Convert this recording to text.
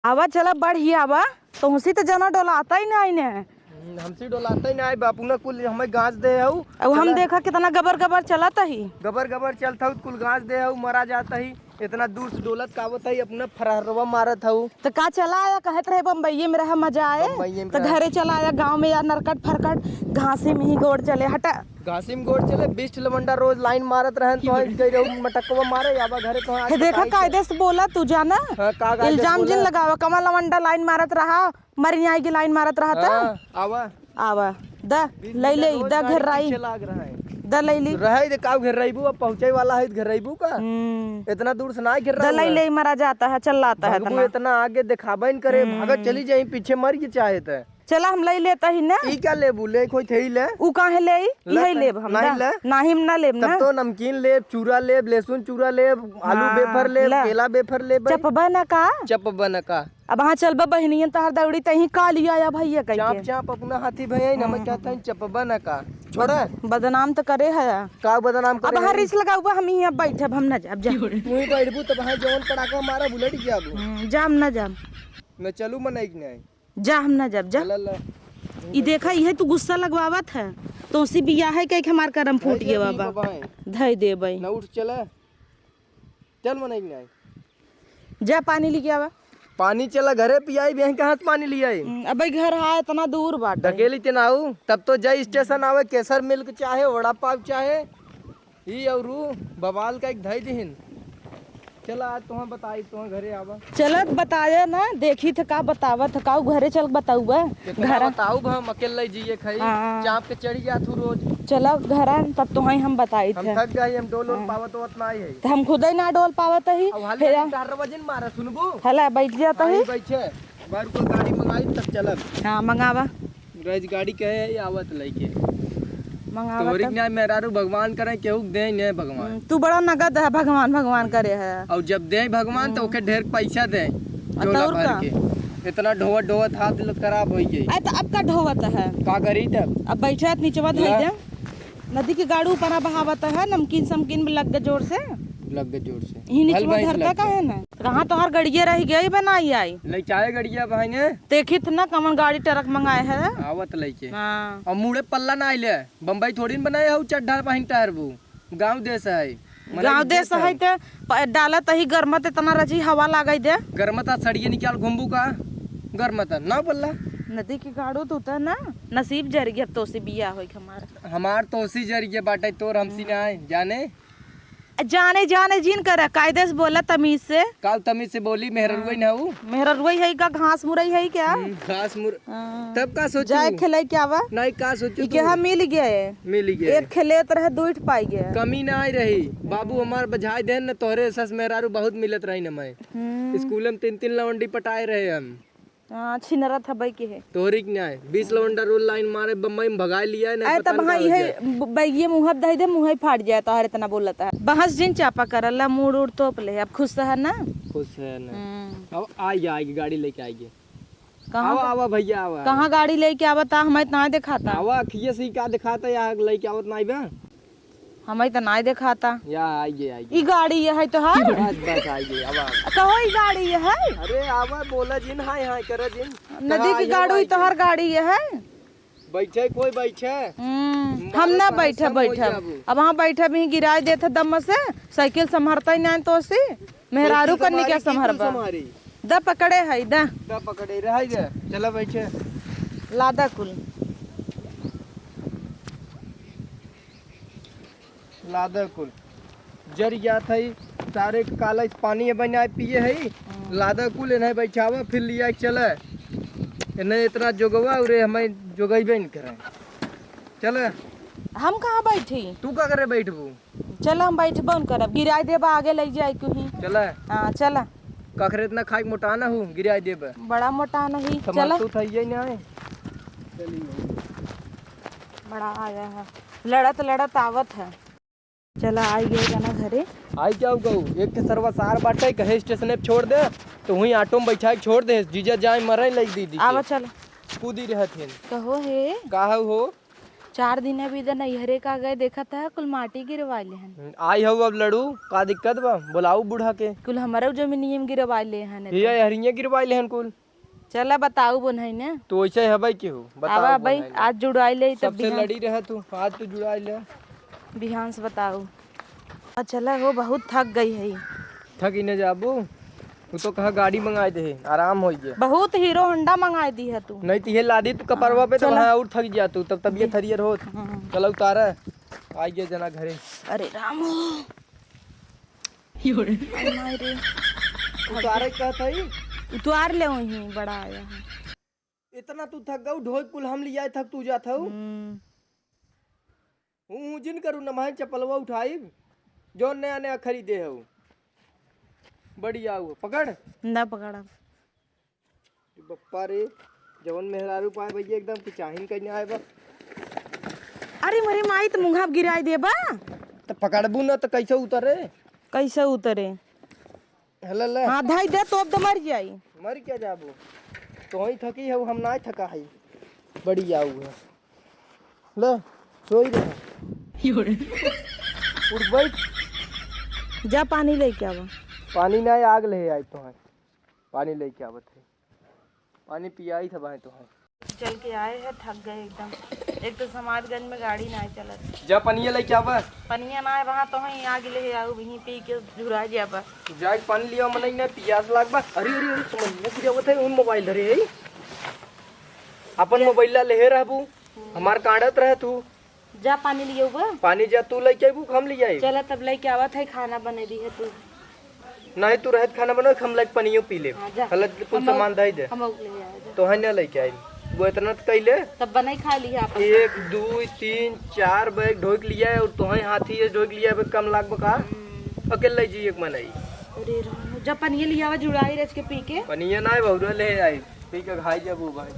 आवा चला बढ़िया आवा तुमसी तो जना डोलाता ही नहीं ने हमसे डोलाता ही नहीं बापू ना कुल हमें गांच दे हूँ। अब हम देखा कितना गबर गबर चलाता ही गबर गबर चलता हूँ कुल गांच दे हूँ मरा जाता ही इतना दूर से डोलत कावत है अपना फरहरवा मारत हूँ। तो का चला आया कहत रहे बम्बई में रहा मजा आए तो घरे चला आया गांव में या नरकट फरकट घासी में ही गोड़ चले हटा घासी में गोड़ चले 20 किलोमीटर रोज लाइन मारत रहे तो मटकवा मारे या घरे तो देखा कायदे से बोला तू जाना इल्जाम जिन लगावा कमल लवंडा लाइन मारत रहा मरियाई की लाइन मारत रहा था आवा आवा द ले ले द घर राई लाग रहा है द ले ली रहे दे का घर रहीबू अब पहुंचे वाला है घर रहीबू का इतना दूर से ना घेर रहा द ले ले मरा जाता है चलाता है इतना आगे दिखाबा करे भागत चली जाई पीछे मर के चाहे तो चला हम ले लेता ही ना ई क्या लेबू ले कोई थे ले ऊ काहे ले यही लेब हम नहीं ना लेब ना तब तो नमकीन लेब चूरा लेब लहसुन चूरा लेब आलू बेफर लेब केला बेफर लेब चपबा ना का चपबा ना का अब हाँ चलबा बहनियन तहर दौड़ी तही का लिया या भैया कह चाप चाप अपना हाथी भैया ना मैं कहता हूं चपबा ना का छोड़ा बदनाम तो करे है का बदनाम करे अब हर रिस लगाऊबा हम यहां बैठब हम ना जाब जा तू ही बैठबू तब हां जवन पड़ाका मारा बुलेट जाबू जाम ना जाम मैं चलू मनाई कि नहीं जा हम ना जाब जा ई देखा ये तू गुस्सा लगवावत है तो सी बिया है कह के हमार करम फूट गया बाबा धई देबई ना उठ चला चल मनाई कि नहीं जा पानी लेके आवा पानी चला घरे पियाई बहन कहाँ से पानी लिया अब घर है इतना दूर बाट ढकेली तेनाऊ तब तो जय स्टेशन आवे केसर मिल्क चाहे वड़ा पाव चाहे ही और बवाल का एक धई दिहिन चला आज तुम्हें बताई तुम्हें घरे आवा चलत बताया ना देखी थे का बतावत का घरे चल बताऊबा घर बताऊ हम अकेले जिए खाई चाप के चढ़ी जात हूं रोज चला घर तब तो हम बताई थे हम थक गए हम डोल पावत होत ना है तो हम खुद ही ना डोल पावत ही फिर 4 बजे मारा सुनबू हला बैठ जाता है बैठे बार को गाड़ी मंगाई तब चलब हां मंगावा रज गाड़ी कहे आवत लेके मंगावा तोरी ना मेरारू भगवान करे केहू दे ने भगवान तू बड़ा नगद है भगवान भगवान करे है और जब दे भगवान तो ओके ढेर पैसा दे झोला भर के इतना ढोवत ढोवत हाथ खराब हो गई तो अब का ढोवत है का करी तब अब बैठे नीचे धई दे नदी के गाड़ू ऊपर बहावत है नमकीन समकीन में लग गए जोर से ही नीचे धरता का है ना कहां तो हर गड़िया रह गई बनाई आई ले चाहे गड़िया बहने देखी थ ना कमन गाड़ी ट्रक मंगाए है आवत लेके हां और मुड़े पल्ला ना आइले बम्बई थोड़ी न बनाए हूं चड्ढा पहिन टायर बू गांव देश है गांव देश है तो डालत ही गरमत इतना रजी हवा लागई दे गरमता सड़िए निकाल घुमबू का गरमता ना पल्ला नदी के गाड़ू तो ना नसीब जर गया तो से बिया होई हमार तोसी जर गया बाटे तोर हमसी ना आए जाने जाने जिन कर कायदे से बोला तमीज से काल तमीज से बोली मेहररुई ना हूँ मेहररुई है का घास मुरई है क्या घास मुर तब का सोचू जाए खेले क्या वा नहीं का सोचू क्या मिल गया एक खेले तरह दूठ पाई गया कमी ना आई रही बाबू हमार बजाय देन न तोहरे सस मेहरारू बहुत मिलत रही न मैं स्कूल में 3-3 लवंडी पटाए रहे हम छिनरा था भाई के है तोहरी के न्याय 20 लवंडा रोल लाइन मारे बम्बई में भगा लिया है तब हां ये मुंह दे दे मुंह फाट जाए तो हर इतना बोलता है बहस जिन चापा करला मूड उड़ तोप ले अब खुश है ना खुश है ना अब आएगी गाड़ी लेके आएगी कहां आवा भैया आवा कहां गाड़ी लेके आवता हमें इतना दिखाता आवा अखिए से का दिखाता या लेके आवत ना आइबा हमें तो नहीं दिखाता या आइए ई गाड़ी ये है तो है बस आइए अब कहो ई गाड़ी ये है अरे आवा बोला जिन हाय हाय करे जिन नदी की गाड़ी तो हर गाड़ी ये है बैठे कोई बैठे हम ना बैठे अब वहाँ बैठे भी गिराए देते दम से साइकिल संभरता ही नहीं तो से मेहरारू करने क्या संभरबा द पकड़े है द पकड़े रह गए चला बैठे लादा कुल लादा कुल जर गया था सारे काला पानी बना पिए है लादा कुल इन्हें बैठावा फिर लिया चले इन्हें इतना जोगवा उरे हमें जोगैबे नहीं करे चले हम कहाँ बैठी तू का करे बैठबू चल हम बैठबो न करब गिराई देबा आगे ले जाए क्यों चले हां चला कखरे इतना खाई मोटा ना हूं गिराई देबे बड़ा मोटा नहीं चला तू थइए ना आए बड़ा आया है लड़त आवत है चला आई गए जाना घरे आई क्या कहू एक के सरवा सार बाटे कहे स्टेशन पे छोड़ दे तो वहीं ऑटो में बैठा के छोड़ दे जीजा जाए मरे लग दीदी आवा चल कूदी रहत है कहो हे काहे हो 4 दिन अभी इधर नैहरे का गए देखा था कुल माटी गिरवा ले हन। आई हो अब लड़ू का दिक्कत बा बुलाऊ बूढ़ा के। कुल हमारा जमीनिया में गिरवा ले हन। ये हरिया गिरवाई लेहन कुल। चला बताऊ बोनई ने तो वैसे हबै के हो बताओ। आवा भाई आज जुड़ाई ले तब सबसे लड़ी रह तू आज तू जुड़ाई ले। बिहान से बताऊ। चला हो बहुत थक गई है। थक ही न जाबू तू तो कहा गाड़ी मंगाए दे आराम हो गया। बहुत हीरो होंडा मंगाई दी है तू। नहीं तो ये लादी तू कपरवा पे तो वहाँ और थक जा तू तब तबीयत हरियर हो। चलो उतारा आई गया जना घरे। अरे राम उतारे कहता ही उतार ले वहीं बड़ा आया है। इतना तू थक गऊ ढोई कुल हम लिया थक तू जाता हूँ जिन करू नमाज चपलवा उठाई जो नया नया खरीदे है बढ़िया हुआ पकड़ ना पकड़ा बप्पा रे जवन मेहरारू पाए भैया एकदम पिचाहिन करने आए बा। अरे मेरी माई तो मुंगा गिराई दे बा तो पकड़बू ना तो कैसे उतरे। कैसे उतरे हेला ले हां धाई दे तो अब तो मर जाई। मर क्या जाबू तो ही थकी है हम ना थका है बढ़िया हुआ ले सोई रहा उठ बैठ जा पानी लेके आवा। पानी ना आग ले आई तो है पानी लेके आवत है पानी पियाई था भाई तो है। चल के आए हैं थक गए एकदम। एक तो समाजगंज में गाड़ी ना चलत। जा पनिया लेके आवा। पनिया ना रहा तो ही आग ले आऊ वहीं पी के झुरा जाबा। जा पानी लिया मन ना पियास लागबा। अरे अरे अरे समझ में जावत है उन मोबाइल धरे है अपन मोबाइल ले रहबू हमार काढ़त रह तू। जा पानी लियो बा पानी जा तू लेके आबू हम ले जाए। चला तब लेके आवत है खाना बने दी है तू। नहीं तू रहत खाना बनो हम लाइक पनियो पी ले। हाँ, जा। हलत कुछ सामान दे दे हम ले आए तो है ना लेके आई वो इतना तो कैले तब बनाई खा लिया आप। 1 2 3 4 बैग ढोक लिया है और तो है हाथी है ढोक लिया है कम लाग बका अकेले जी एक मनाई। अरे जब पनिया लिया हुआ जुड़ाई रच के पी के पनिया ना है बहुरा ले आई पी के खाई जब भाई।